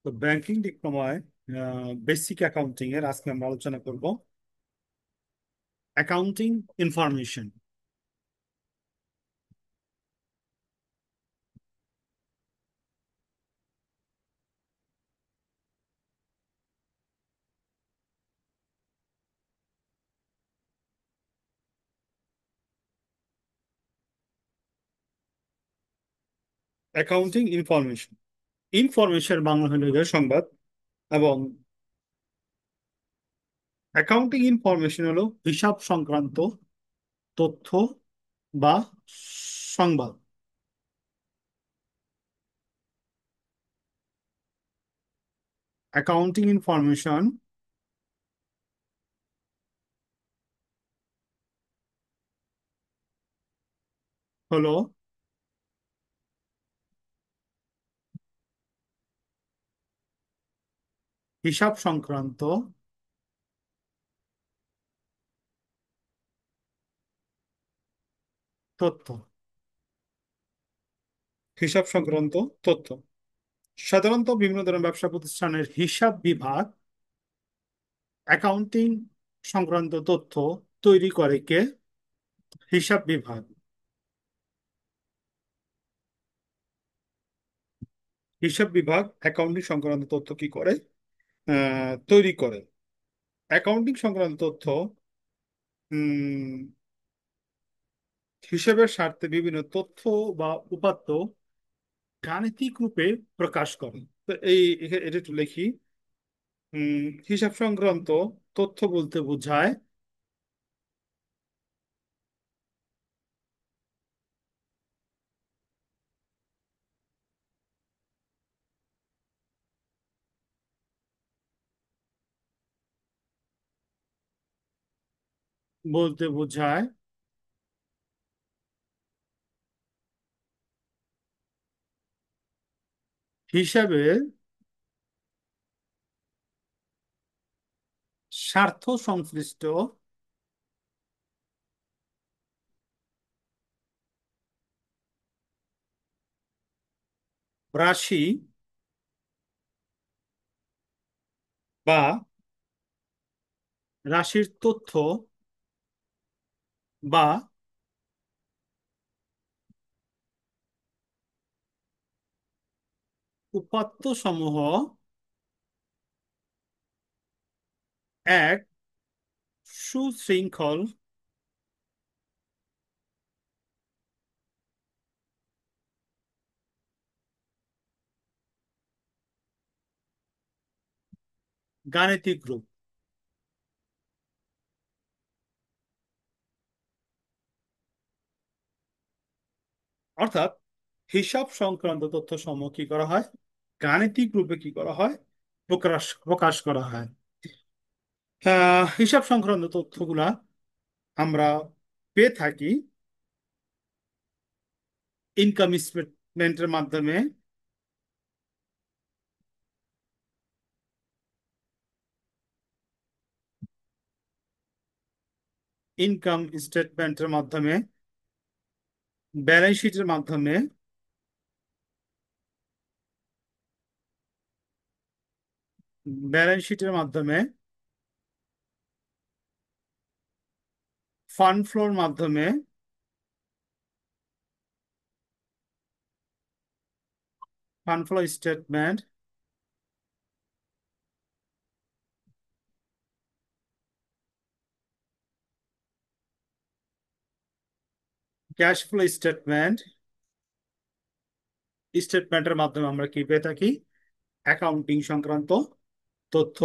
তো banking ডিপ্লোমায় basic accounting এর আজকে আমরা আলোচনা করব accounting information. Accounting information information Bangla হলো গিয়ে সংবাদ, এবং অ্যাকাউন্টিং ইনফরমেশন হলো হিসাব সংক্রান্ত তথ্য বা সংবাদ। অ্যাকাউন্টিং ইনফরমেশন হলো হিসাব সংক্রান্ত তথ্য। হিসাব সংক্রান্ত তথ্য সাধারণত বিভিন্ন ধরনের ব্যবসা প্রতিষ্ঠানের হিসাব বিভাগ অ্যাকাউন্টিং সংক্রান্ত তথ্য তৈরি করে কে? হিসাব বিভাগ। হিসাব বিভাগ অ্যাকাউন্টিং সংক্রান্ত তথ্য কি করে? তৈরি করে। অ্যাকাউন্টিং সংক্রান্ত তথ্য উম, হিসাবের স্বার্থে বিভিন্ন তথ্য বা উপাত্ত গাণিতিক রূপে প্রকাশ করে। তো এটা একটু লিখি। হিসাব সংক্রান্ত তথ্য বলতে বোঝায় বলতে বোঝায় হিসাবের স্বার্থ সংশ্লিষ্ট রাশি বা রাশির তথ্য বা উপাত্ত সমূহ এক সুশৃঙ্খল গাণিতিক রূপ। অর্থাৎ হিসাব সংক্রান্ত তথ্য সমূহ কি করা হয়? গাণিতিক রূপে কি করা হয়? প্রকাশ প্রকাশ করা হয়। হিসাব সংক্রান্ত তথ্যগুলা আমরা পেয়ে থাকি ইনকাম স্টেটমেন্টের মাধ্যমে, ইনকাম স্টেটমেন্টের মাধ্যমে, ব্যালেন্স শিটের মাধ্যমে, ব্যালেন্স শিটের মাধ্যমে, ফান্ড ফ্লোর মাধ্যমে, fund flow statement, cash flow statement, স্টেটমেন্টের মাধ্যমে আমরা কি পেয়ে থাকি? অ্যাকাউন্টিং সংক্রান্ত তথ্য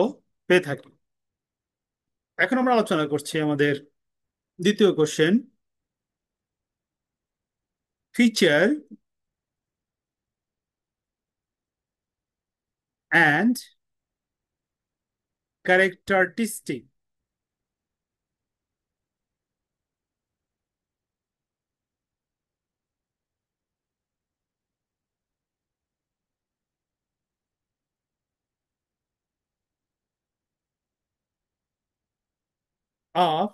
পেয়ে থাকি। এখন আমরা আলোচনা করছি আমাদের দ্বিতীয় question, feature and characteristic of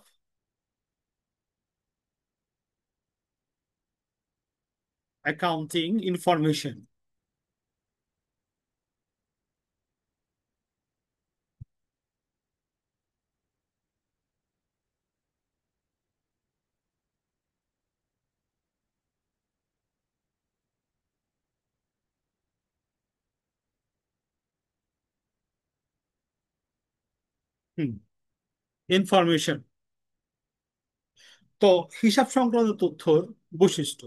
accounting information. Hmm, information. তো হিসাব সংক্রান্ত তথ্যর বৈশিষ্ট্য,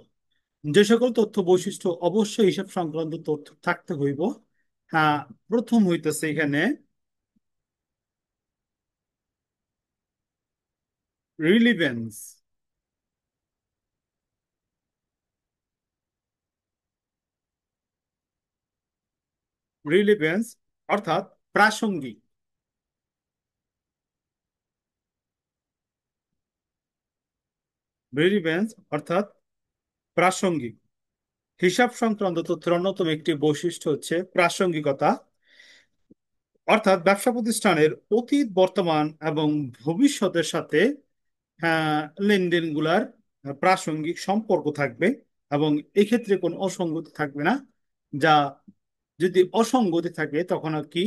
যে সকল তথ্য বৈশিষ্ট্য অবশ্যই হিসাব সংক্রান্ত তথ্য থাকতে হইব। হ্যাঁ, প্রথম হইতেছে এখানে রিলিভেন্স। রিলিভেন্স অর্থাৎ প্রাসঙ্গিক। রিলিভেন্স অর্থাৎ প্রাসঙ্গিক। হিসাব সংক্রান্ত তথ্যের অন্যতম একটি বৈশিষ্ট্য হচ্ছে প্রাসঙ্গিকতা, অর্থাৎ ব্যবসা প্রতিষ্ঠানের অতীত, বর্তমান এবং ভবিষ্যতের সাথে লেনদেনগুলার প্রাসঙ্গিক সম্পর্ক থাকবে এবং এক্ষেত্রে কোনো অসঙ্গতি থাকবে না। যা যদি অসঙ্গতি থাকে তখন আর কি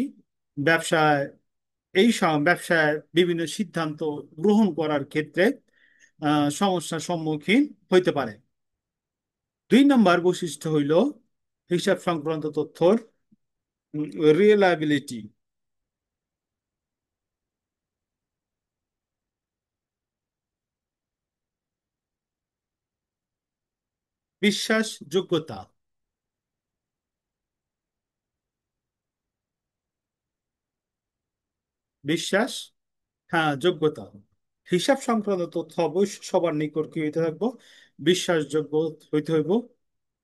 ব্যবসায়, ব্যবসায় বিভিন্ন সিদ্ধান্ত গ্রহণ করার ক্ষেত্রে সমস্যার সম্মুখীন হইতে পারে। 2 নম্বর বৈশিষ্ট্য হইল হিসাব সংক্রান্ত তথ্যর রিয়েলাবিলিটি, বিশ্বাসযোগ্যতা। বিশ্বাস, হ্যাঁ, যোগ্যতা। হিসাব সংক্রান্ত তথ্য অবশ্যই সবার নিকট কি হইতে থাকবো, বিশ্বাসযোগ্য হইতে হইব।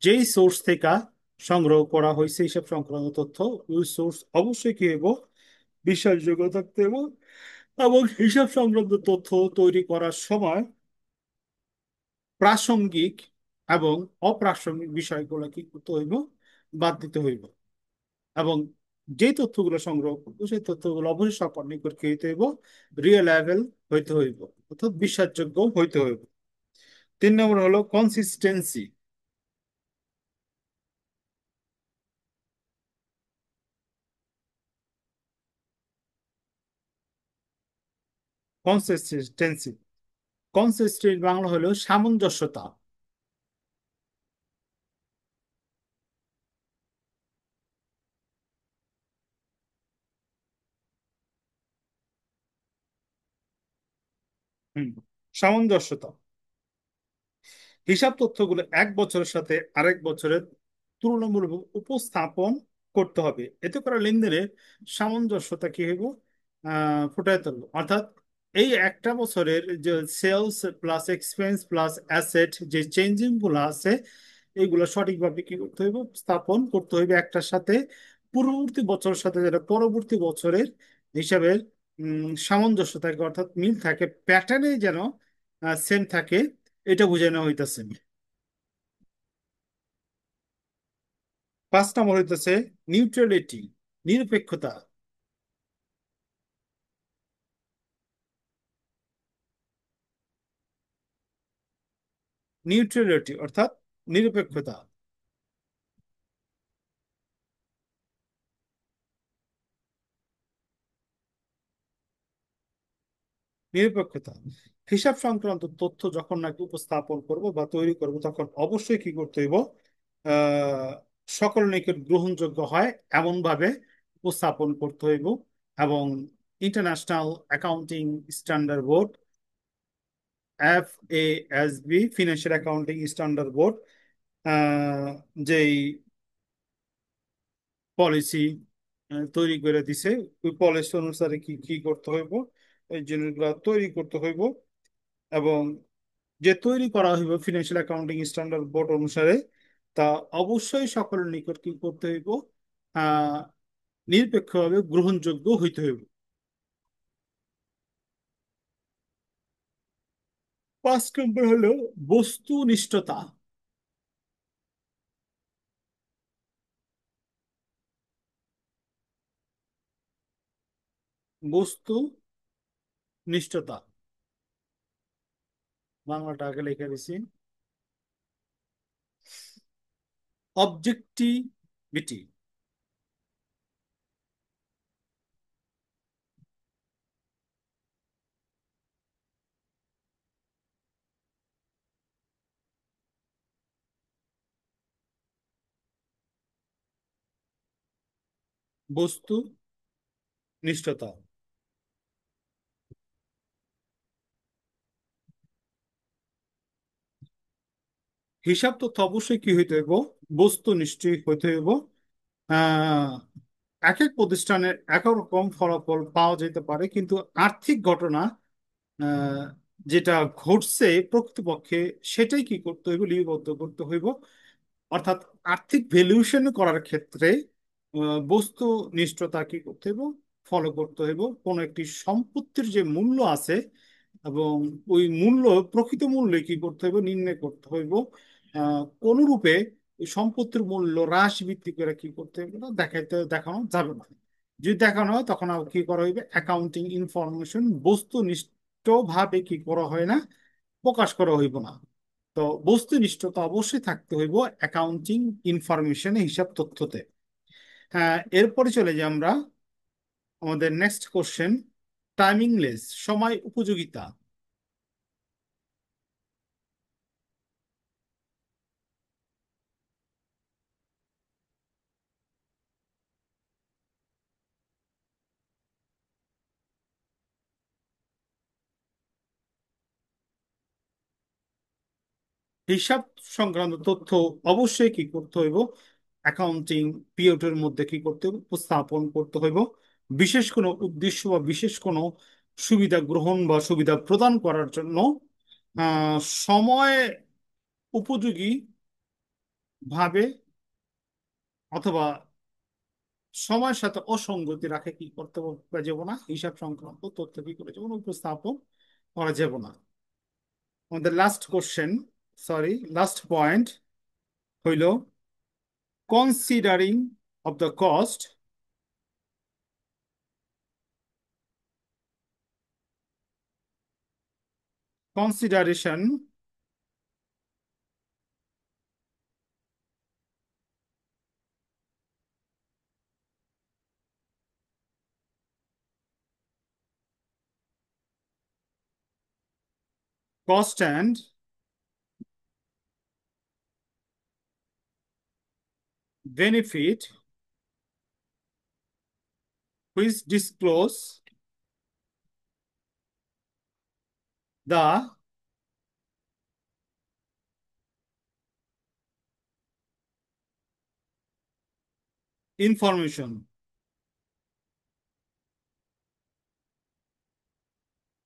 যেই সোর্স থেকে সংগ্রহ করা হয়েছে হিসাব সংক্রান্ত তথ্য, ওই সোর্স অবশ্যই কি হইব, বিশ্বাসযোগ্য থাকতে হইব। এবং হিসাব সংক্রান্ত তথ্য তৈরি করার সময় প্রাসঙ্গিক এবং অপ্রাসঙ্গিক বিষয়গুলো কি করতে হইব, বাদ দিতে হইব। এবং যে তথ্যগুলো সংগ্রহ করবো সেই তথ্যগুলো অবশ্যই সবার নিকট কি হইতে হইব, রিয়েলাইবল হইতে হইব, অর্থাৎ বিশ্বাসযোগ্য হইতে হইব। 3 নম্বর হলো কনসিস্টেন্সি। কনসিস্টেন্সি, কনসিস্টেন্ট বাংলা হলো সামঞ্জস্যতা। হুম, সামঞ্জস্যতা। হিসাব তথ্যগুলো এক বছরের সাথে আরেক বছরের তুলনামূলক উপস্থাপন করতে হবে, এতে করে লেনদেনের সামঞ্জস্যতা কি হইব, ফুটায় তুলব। অর্থাৎ এই একটা বছরের যে sales plus expense plus asset যে চেঞ্জিং গুলো আছে, এইগুলো সঠিকভাবে কি করতে হইব, স্থাপন করতে হইবে একটার সাথে। পূর্ববর্তী বছরের সাথে যেটা পরবর্তী বছরের হিসাবের সামঞ্জস্য থাকে, অর্থাৎ মিল থাকে, প্যাটার্নে যেন সেম থাকে, এটা বোঝানো হইতেছে। 5 নম্বর হইতেছে নিউট্রালিটি, নিরপেক্ষতা। নিউট্রালিটি অর্থাৎ নিরপেক্ষতা। নিরপেক্ষতা, হিসাব সংক্রান্ত তথ্য যখন নাকি উপস্থাপন করব বা তৈরি করব তখন অবশ্যই কি করতে হইব, আহ সকল নিকট গ্রহণযোগ্য হয় এমন ভাবে উপস্থাপন করতে হইব। এবং international accounting standard board, FASB, financial accounting standard board, যেই পলিসি তৈরি করে দিছে, ওই পলিসি অনুসারে কি কি করতে হইব, এই জিনিসগুলো তৈরি করতে হইব। এবং যে তৈরি করা হইব ফিনান্সিয়াল অ্যাকাউন্টিং স্ট্যান্ডার্ড বোর্ড অনুসারে, তা অবশ্যই সকলের নিকট কি করতে হইব, আহ নিরপেক্ষভাবে গ্রহণযোগ্য হইতে হইব। 5 নম্বর হলো বস্তুনিষ্ঠতা। বস্তুনিষ্ঠতা, বাংলাটা আগে লিখে দিছি। অবজেক্টিভিটি, বস্তুনিষ্ঠতা। হিসাব তথ্য অবশ্যই কি হইতে হইব, বস্তু নিশ্চয়ই হইতে হইব। আহ এক এক প্রতিষ্ঠানের এক এক রকম ফলাফল পাওয়া যেতে পারে, কিন্তু আর্থিক ঘটনা আহ, যেটা ঘটছে প্রকৃতপক্ষে সেটাই কি করতে হইব, লিপিবদ্ধ করতে হইব। অর্থাৎ আর্থিক ভ্যালুয়েশন করার ক্ষেত্রে বস্তু নিষ্ঠতা কি করতে হইব, ফলো করতে হইব। কোন একটি সম্পত্তির যে মূল্য আছে এবং ওই মূল্য, প্রকৃত মূল্য কি করতে হইব, নির্ণয় করতে হইব। কোন রূপে ওই সম্পত্তির মূল্য হ্রাস ভিত্তি করে কি করতে হইব না, দেখানো যাবে না। যদি দেখানো হয় তখন আর কি করা হইবে, অ্যাকাউন্টিং ইনফরমেশন বস্তুনিষ্ঠ ভাবে কি করা হয় না, প্রকাশ করা হইব না। তো বস্তুনিষ্ঠতা অবশ্যই থাকতে হইব অ্যাকাউন্টিং ইনফরমেশনে, হিসাব তথ্যতে। হ্যাঁ, এরপরে চলে যাই আমরা আমাদের নেক্সট কোশ্চেন, টাইমিংলেস, সময় উপযোগিতা। হিসাব সংক্রান্ত তথ্য অবশ্যই কি করতে হইব, অ্যাকাউন্টিং পিরিয়ডের মধ্যে কি করতে হইব, উপস্থাপন করতে হইব। বিশেষ কোনো উদ্দেশ্য বা বিশেষ কোনো সুবিধা গ্রহণ বা সুবিধা প্রদান করার জন্য আহ, সময় উপযোগী ভাবে অথবা সময়ের সাথে অসঙ্গতি রাখে কি করতে যাব না, হিসাব সংক্রান্ত তথ্য কি করে যাব না, উপস্থাপন করা যাব না। আমাদের last question, sorry last point হইল considering of the cost, consideration cost and benefit which disclose the information.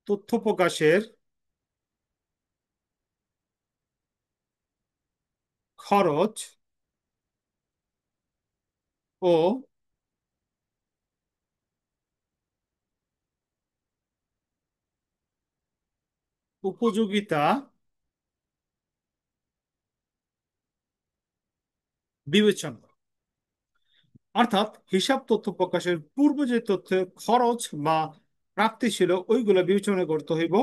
তথ্য প্রকাশের খরচ ও উপযোগিতা বিবেচনা। অর্থাৎ হিসাব তথ্য প্রকাশের পূর্বে যে তথ্যের খরচ বা প্রাপ্তি ছিল ওইগুলো বিবেচনা করতে হইব।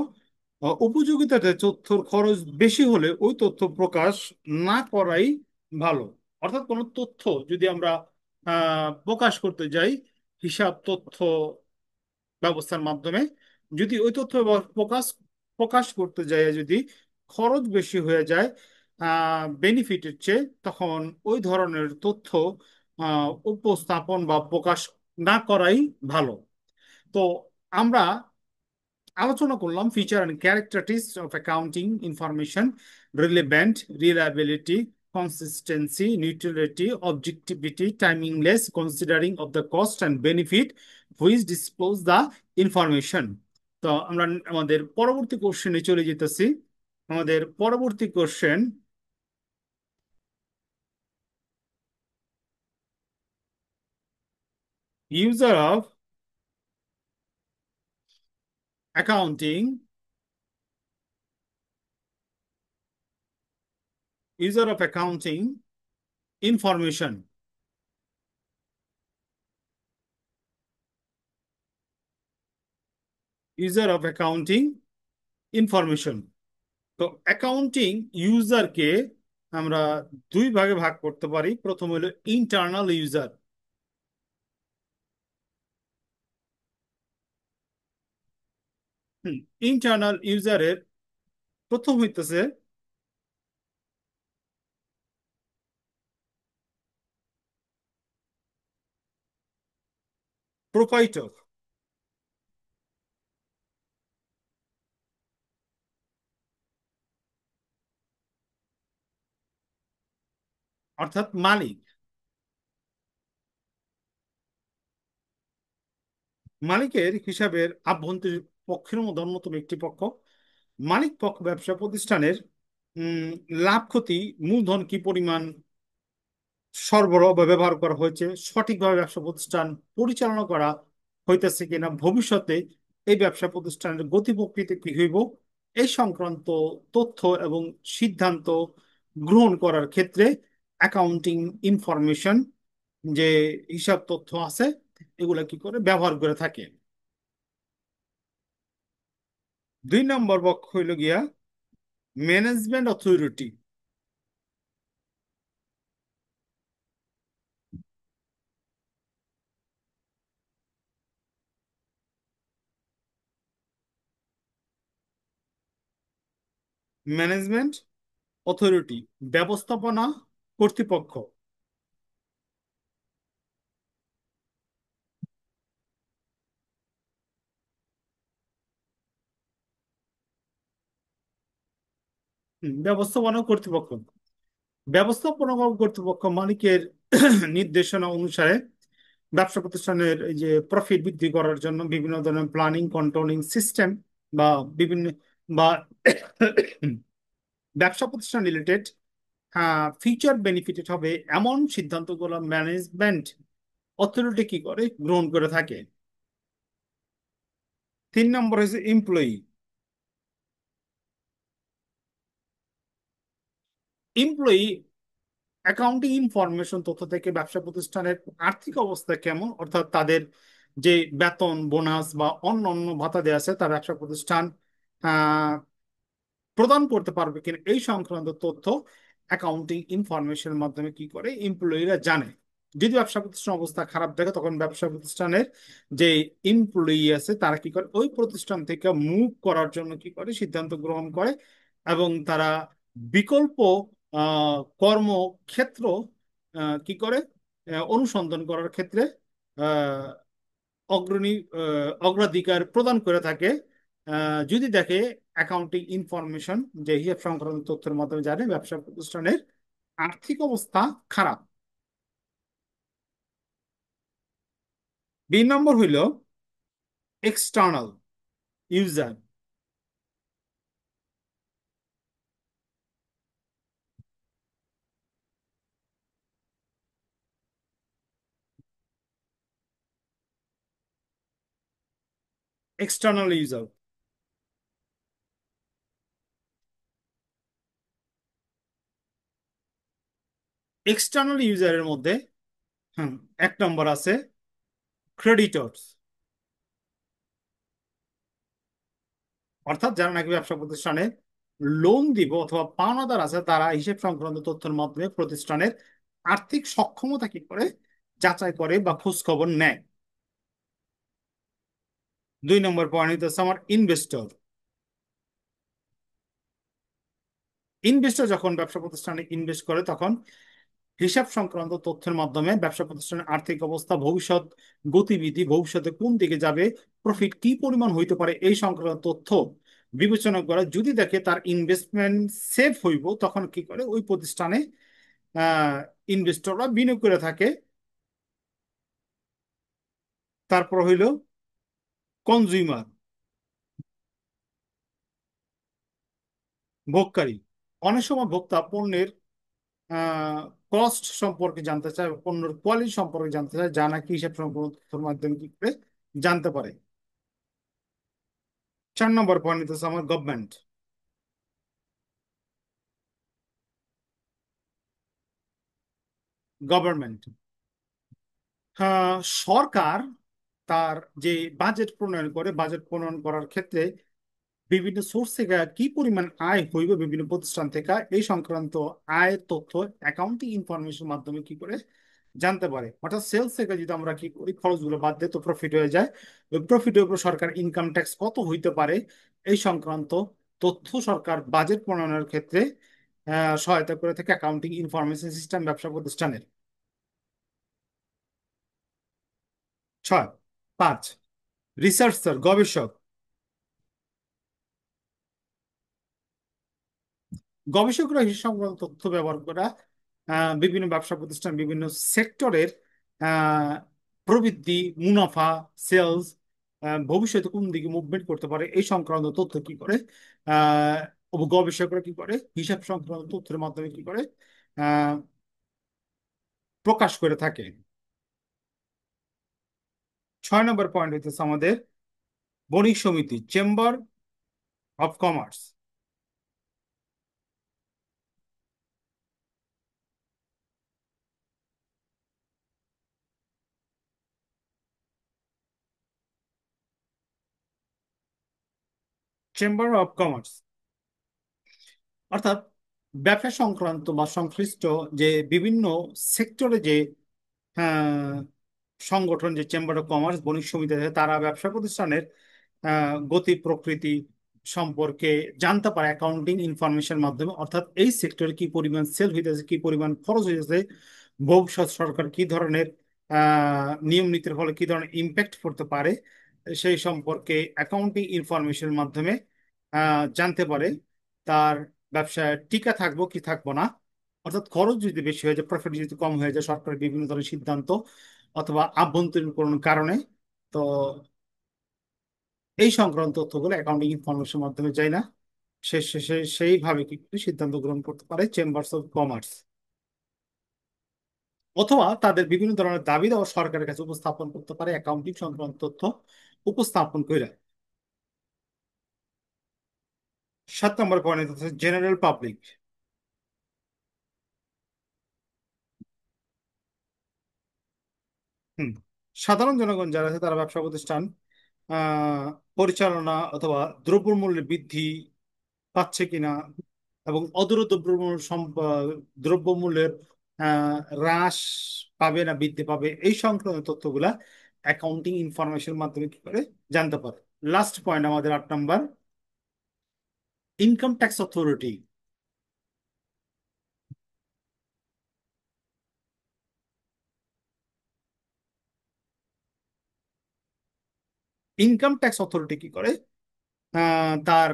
উপযোগিতাতে তথ্যর খরচ বেশি হলে ওই তথ্য প্রকাশ না করাই ভালো। অর্থাৎ কোনো তথ্য যদি আমরা প্রকাশ করতে যাই হিসাব তথ্য ব্যবস্থার মাধ্যমে, যদি ওই তথ্য প্রকাশ প্রকাশ করতে যায় যদি খরচ বেশি হয়ে যায় বেনিফিটের চেয়ে, তখন ওই ধরনের তথ্য উপস্থাপন বা প্রকাশ না করাই ভালো। তো আমরা আলোচনা করলাম feature and characteristics of accounting information, relevant, reliability, consistency, neutrality, objectivity, timeliness, considering of the cost and benefit which disclose the information. তো আমরা আমাদের পরবর্তী কোশ্চেনে চলে যেতেছি। আমাদের পরবর্তী question, user of accounting, user of accounting information, user of accounting information. তো অ্যাকাউন্টিং ইউজারকে আমরা দুই ভাগে ভাগ করতে পারি। প্রথম হলো ইন্টারনাল ইউজার। ইন্টারনাল ইউজারের প্রথম হইতেছে প্রোপাইটর। অর্থাৎ মালিক। মালিকের হিসাবের আভ্যন্তরীণ পক্ষের মধ্যে অন্যতম একটি পক্ষ। মালিক পক্ষ ব্যবসা প্রতিষ্ঠানের উম, লাভ ক্ষতি, মূলধন কি পরিমাণ সরবরাহ বা ব্যবহার করা হয়েছে, সঠিকভাবে ব্যবসা প্রতিষ্ঠান পরিচালনা করা হইতেছে কিনা, ভবিষ্যতে এই ব্যবসা প্রতিষ্ঠানের গতি প্রকৃতি কি হইব, এই সংক্রান্ত তথ্য এবং সিদ্ধান্ত গ্রহণ করার ক্ষেত্রে অ্যাকাউন্টিং ইনফরমেশন, যে হিসাব তথ্য আছে, এগুলা কি করে ব্যবহার করে থাকে। 2 নম্বর পক্ষ হইল গিয়া ম্যানেজমেন্ট অথরিটি। ম্যানেজমেন্ট অথরিটি ব্যবস্থাপনা কর্তৃপক্ষ। ব্যবস্থাপনা কর্তৃপক্ষ। ব্যবস্থাপনা কর্তৃপক্ষ মালিকের নির্দেশনা অনুসারে ব্যবসা প্রতিষ্ঠানের এই যে প্রফিট বৃদ্ধি করার জন্য বিভিন্ন ধরনের প্ল্যানিং কন্ট্রোলিং সিস্টেম বা বিভিন্ন বা ব্যবসা প্রতিষ্ঠান রিলেটেড ফিউচার বেনিফিটেড হবে এমন সিদ্ধান্তগুলো ম্যানেজমেন্ট অথরিটি কি করে গ্রহণ করে থাকে। 3 নম্বর হচ্ছে এমপ্লয়ি। এমপ্লয়ি অ্যাকাউন্টিং ইনফরমেশন তথ্য থেকে ব্যবসা প্রতিষ্ঠানের আর্থিক অবস্থা কেমন, অর্থাৎ তাদের যে বেতন বোনাস বা অন্য অন্য ভাতা দেওয়া আছে তা ব্যবসা প্রতিষ্ঠান আহ, প্রদান করতে পারবে কিনা, এই সংক্রান্ত তথ্য অ্যাকাউন্টিং ইনফরমেশনের মাধ্যমে কি করে এমপ্লয়িরা জানে। যদি ব্যবসা প্রতিষ্ঠান অবস্থা খারাপ থাকে তখন ব্যবসা প্রতিষ্ঠানের যে এমপ্লয়ি আছে তারা কি করে ওই প্রতিষ্ঠান থেকে মুভ করার জন্য কি করে সিদ্ধান্ত গ্রহণ করে, এবং তারা বিকল্প কর্মক্ষেত্র কি করে অনুসন্ধান করার ক্ষেত্রে আহ, অগ্রণী অগ্রাধিকার প্রদান করে থাকে। যদি দেখে অ্যাকাউন্টিং ইনফরমেশন, যে হিসাব সংক্রান্ত তথ্যের মাধ্যমে জানে ব্যবসা প্রতিষ্ঠানের আর্থিক অবস্থা খারাপ। 2 নম্বর হইল external user. External user. External ইউজারের মধ্যে 1 নম্বর আছে ক্রেডিটরস, অর্থাৎ যারা নাকি ব্যবসা প্রতিষ্ঠানে লোন দিব অথবা পাওনাদার আছে তারা হিসেব সংক্রান্ত তথ্যের মাধ্যমে প্রতিষ্ঠানের আর্থিক সক্ষমতা কি করে যাচাই করে বা খোঁজ খবর নেয়। 2 নম্বর পয়েন্ট হচ্ছে আমার ইনভেস্টর। ইনভেস্টর যখন ব্যবসা প্রতিষ্ঠানে ইনভেস্ট করে তখন হিসাব সংক্রান্ত তথ্যের মাধ্যমে ব্যবসা প্রতিষ্ঠানের আর্থিক অবস্থা, ভবিষ্যৎ গতিবিধি, ভবিষ্যতে কোন দিকে যাবে, প্রফিট কি পরিমাণ হইতে পারে, এই সংক্রান্ত তথ্য বিবেচনা করে যদি দেখে তার ইনভেস্টমেন্ট সেফ হইব তখন কি করে ওই প্রতিষ্ঠানে আহ ইনভেস্টররা বিনিয়োগ করে থাকে। তারপর হইল কনজিউমার, ভোগকারী। অনেক সময় ভোক্তা পণ্যের কস্ট সম্পর্কে জানতে চায়, পণ্যের কোয়ালিটি সম্পর্কে জানতে চায়, যা নাকি হিসাব সম্পর্কের মাধ্যমে কি করে জানতে পারে। 4 নম্বর পয়েন্ট হচ্ছে আমার গভর্নমেন্ট। গভর্নমেন্ট সরকার তার যে বাজেট প্রণয়ন করে, বাজেট প্রণয়ন করার ক্ষেত্রে বিভিন্ন সোর্স থেকে কি পরিমাণ আয় হইবে বিভিন্ন প্রতিষ্ঠান থেকে এই সংক্রান্ত আয়ের তথ্য অ্যাকাউন্টিং ইনফরমেশন মাধ্যমে কি করে জানতে পারে। অর্থাৎ সেলস থেকে যদি আমরা কি করি খরচগুলো বাদ দিই তো প্রফিট হয়ে যায়, ওই প্রফিটের উপর সরকার ইনকাম ট্যাক্স কত হইতে পারে এই সংক্রান্ত তথ্য সরকার বাজেট প্রণয়নের ক্ষেত্রে সহায়তা করে থাকে অ্যাকাউন্টিং ইনফরমেশন সিস্টেম ব্যবসা প্রতিষ্ঠানের। 6। 5, রিসার্চার গবেষক। গবেষকরা হিসাব সংক্রান্ত তথ্য ব্যবহার করা বিভিন্ন ব্যবসা প্রতিষ্ঠান বিভিন্ন সেক্টরের প্রবৃদ্ধি, মুনাফা, সেলস, ভবিষ্যতে কোন দিকে মুভমেন্ট করতে পারে এই সংক্রান্ত তথ্য কি করে গবেষকরা কি করে হিসাব সংক্রান্ত তথ্যের মাধ্যমে কি করে আহ, প্রকাশ করে থাকে। 6 নম্বর পয়েন্ট হইতেছে আমাদের বণিক সমিতি, chamber of commerce. Chamber of commerce অর্থাৎ ব্যবসা সংক্রান্ত বা সংশ্লিষ্ট যে বিভিন্ন সেক্টরে যে আহ, সংগঠন, যে চেম্বার অফ কমার্স, বণিক সমিতি আছে, তারা ব্যবসা প্রতিষ্ঠানের গতি প্রকৃতি সম্পর্কে জানতে পারে অ্যাকাউন্টিং ইনফরমেশন মাধ্যমে। অর্থাৎ এই সেক্টরে কি পরিমাণ সেল হইতেছে, কি পরিমাণ খরচ হইতেছে, ভবিষ্যৎ সরকার কি ধরনের নিয়ম নীতির ফলে কি ধরনের ইম্প্যাক্ট পড়তে পারে সেই সম্পর্কে অ্যাকাউন্টিং ইনফরমেশনের মাধ্যমে জানতে পারে। তার ব্যবসায় টিকা থাকবো কি থাকবো না, অর্থাৎ খরচ যদি বেশি হয়ে যায়, প্রফিট যদি কম হয়ে যায় সরকারের বিভিন্ন ধরনের সিদ্ধান্ত অথবা আভ্যন্তরীণ কোনো কারণে, তো এই সংক্রান্ত তথ্যগুলো অ্যাকাউন্টিং ইনফরমেশনের মাধ্যমে যায় না, সেইভাবে কি করে সিদ্ধান্ত গ্রহণ করতে পারে চেম্বার্স অফ কমার্স, অথবা তাদের বিভিন্ন ধরনের দাবি দেওয়া সরকারের কাছে উপস্থাপন করতে পারে অ্যাকাউন্টিং সংক্রান্ত তথ্য উপস্থাপন করে। 7 নম্বর পয়েন্ট হচ্ছে জেনারেল পাবলিক। হুম সাধারণ জনগণ যারা আছে তারা ব্যবসা প্রতিষ্ঠান আহ, পরিচালনা অথবা দ্রব্যমূল্যের বৃদ্ধি পাচ্ছে কিনা এবং অদূর দ্রব্যমূল্য দ্রব্যমূল্যের হ্রাস পাবে না বৃদ্ধি পাবে এই সংক্রান্ত তথ্যগুলা অ্যাকাউন্টিং ইনফরমেশনের মাধ্যমে কি করে জানতে পারে। লাস্ট পয়েন্ট আমাদের 8 নম্বর, income tax authority. Income tax authority কি করে তার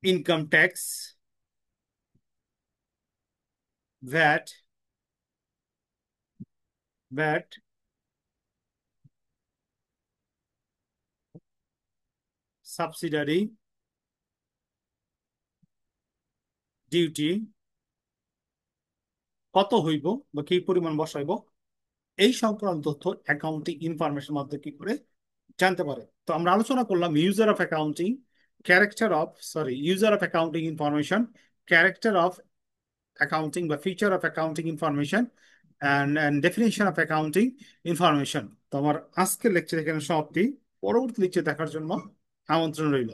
income tax, VAT, VAT, subsidiary duty কত হইব বা কি পরিমাণ বসাইব এই সংক্রান্ত তথ্য অ্যাকাউন্টিং ইনফরমেশন মাধ্যমে কি করে জানতে পারে। তো আমরা আলোচনা করলাম user of accounting, user of accounting information, character of accounting বা feature of accounting information, and definition of accounting information. তো আমার আজকের লেকচার এখানে সমাপ্তি। পরবর্তী লেকচার দেখার জন্য আমন্ত্রণ রইল।